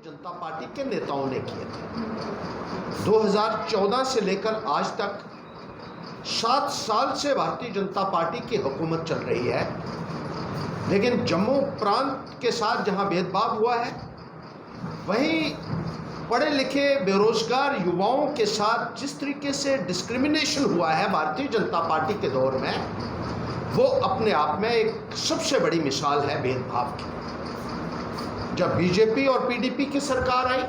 जनता party के नेताओं ने किए थे। 2014 से लेकर आज तक 7 साल से भारतीय जनता पार्टी की हुकूमत चल रही है, लेकिन जम्मू प्रांत के साथ जहां भेदभाव हुआ है, वहीं पढ़े लिखे बेरोजगार युवाओं के साथ जिस तरीके से डिस्क्रिमिनेशन हुआ है भारतीय जनता पार्टी के दौर में, वो अपने आप में एक सबसे बड़ी मिसाल है भेदभाव की। जब बीजेपी और पीडीपी की सरकार आई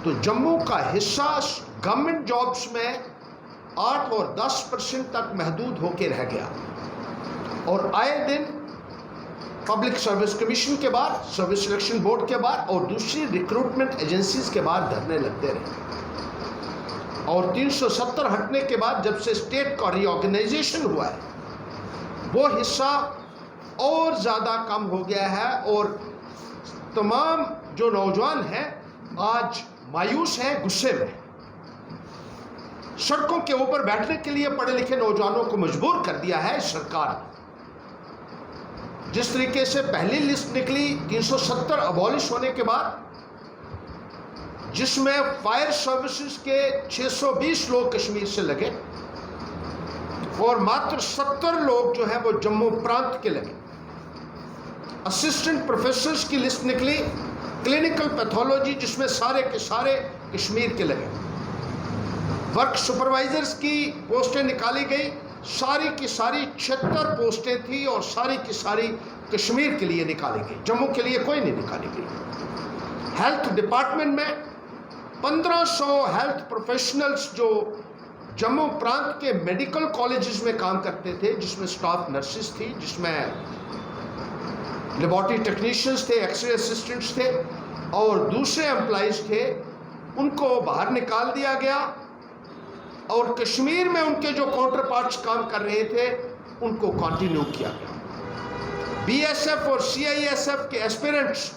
तो जम्मू का हिस्सा गवर्नमेंट जॉब्स में 8 और 10% तक महदूद होकर रह गया, और आए दिन पब्लिक सर्विस कमीशन के बाद, सर्विस सिलेक्शन बोर्ड के बाद और दूसरी रिक्रूटमेंट एजेंसीज के बाद धरने लगते रहे। और 370 हटने के बाद जब से स्टेट का रीऑर्गेनाइजेशन हुआ है, वो हिस्सा और ज़्यादा कम हो गया है, और तमाम जो नौजवान हैं आज मायूस हैं, गुस्से में। सड़कों के ऊपर बैठने के लिए पढ़े लिखे नौजवानों को मजबूर कर दिया है सरकार। जिस तरीके से पहली लिस्ट निकली 370 अबॉलिश होने के बाद, जिसमें फायर सर्विसेज के 620 लोग कश्मीर से लगे और मात्र 70 लोग जो है वो जम्मू प्रांत के लगे। असिस्टेंट प्रोफेसर्स की लिस्ट निकली, क्लिनिकल पैथोलॉजी, जिसमें सारे के सारे कश्मीर के लगे। वर्क सुपरवाइजर्स की पोस्टें निकाली गई, सारी की सारी 76 पोस्टें थी और सारी की सारी कश्मीर के लिए निकाली गई, जम्मू के लिए कोई नहीं निकाली गई। हेल्थ डिपार्टमेंट में 1500 हेल्थ प्रोफेशनल्स जो जम्मू प्रांत के मेडिकल कॉलेजेस में काम करते थे, जिसमें स्टाफ नर्सेस थी, जिसमें लेबोरेटरी टेक्नीशियंस थे, एक्सरे असिस्टेंट्स थे और दूसरे एम्प्लॉइज थे, उनको बाहर निकाल दिया गया। और कश्मीर में उनके जो काउंटर पार्ट्स काम कर रहे थे उनको कंटिन्यू किया गया। बीएसएफ और सीआईएसएफ के एस्पिरेंट्स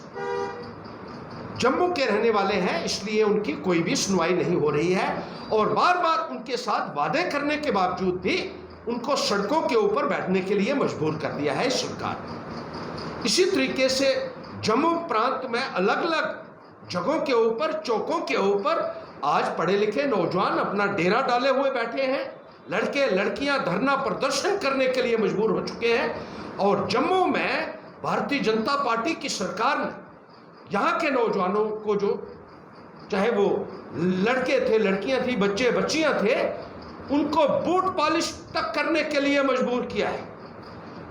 जम्मू के रहने वाले हैं, इसलिए उनकी कोई भी सुनवाई नहीं हो रही है, और बार बार उनके साथ वादे करने के बावजूद भी उनको सड़कों के ऊपर बैठने के लिए मजबूर कर दिया है सरकार ने। इसी तरीके से जम्मू प्रांत में अलग अलग जगहों के ऊपर, चौकों के ऊपर आज पढ़े लिखे नौजवान अपना डेरा डाले हुए बैठे हैं। लड़के लड़कियां धरना प्रदर्शन करने के लिए मजबूर हो चुके हैं, और जम्मू में भारतीय जनता पार्टी की सरकार ने यहाँ के नौजवानों को, जो चाहे वो लड़के थे, लड़कियां थी, बच्चे बच्चियां थे, उनको बूट पॉलिश तक करने के लिए मजबूर किया है।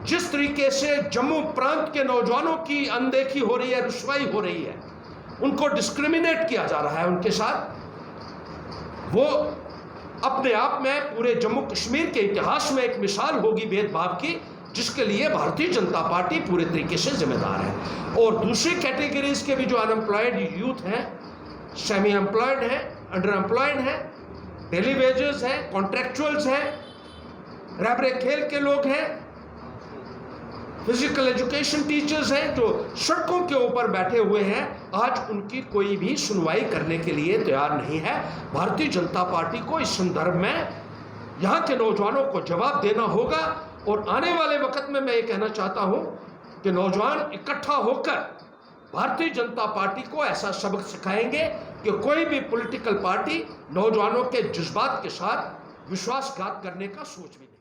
जिस तरीके से जम्मू प्रांत के नौजवानों की अनदेखी हो रही है, रुसवाई हो रही है, उनको डिस्क्रिमिनेट किया जा रहा है उनके साथ, वो अपने आप में पूरे जम्मू कश्मीर के इतिहास में एक मिसाल होगी भेदभाव की, जिसके लिए भारतीय जनता पार्टी पूरे तरीके से जिम्मेदार है। और दूसरी कैटेगरीज के भी जो अनएम्प्लॉयड यूथ हैं, सेमी एम्प्लॉयड हैं, अंडर एम्प्लॉयड हैं, डेली वेजेस हैं, कॉन्ट्रैक्चुअल्स हैं, रैबरे खेल के लोग हैं, फिजिकल एजुकेशन टीचर्स हैं, जो सड़कों के ऊपर बैठे हुए हैं, आज उनकी कोई भी सुनवाई करने के लिए तैयार नहीं है। भारतीय जनता पार्टी को इस संदर्भ में यहाँ के नौजवानों को जवाब देना होगा, और आने वाले वक्त में मैं ये कहना चाहता हूँ कि नौजवान इकट्ठा होकर भारतीय जनता पार्टी को ऐसा सबक सिखाएंगे कि कोई भी पॉलिटिकल पार्टी नौजवानों के जज्बात के साथ विश्वासघात करने का सोच भी नहीं।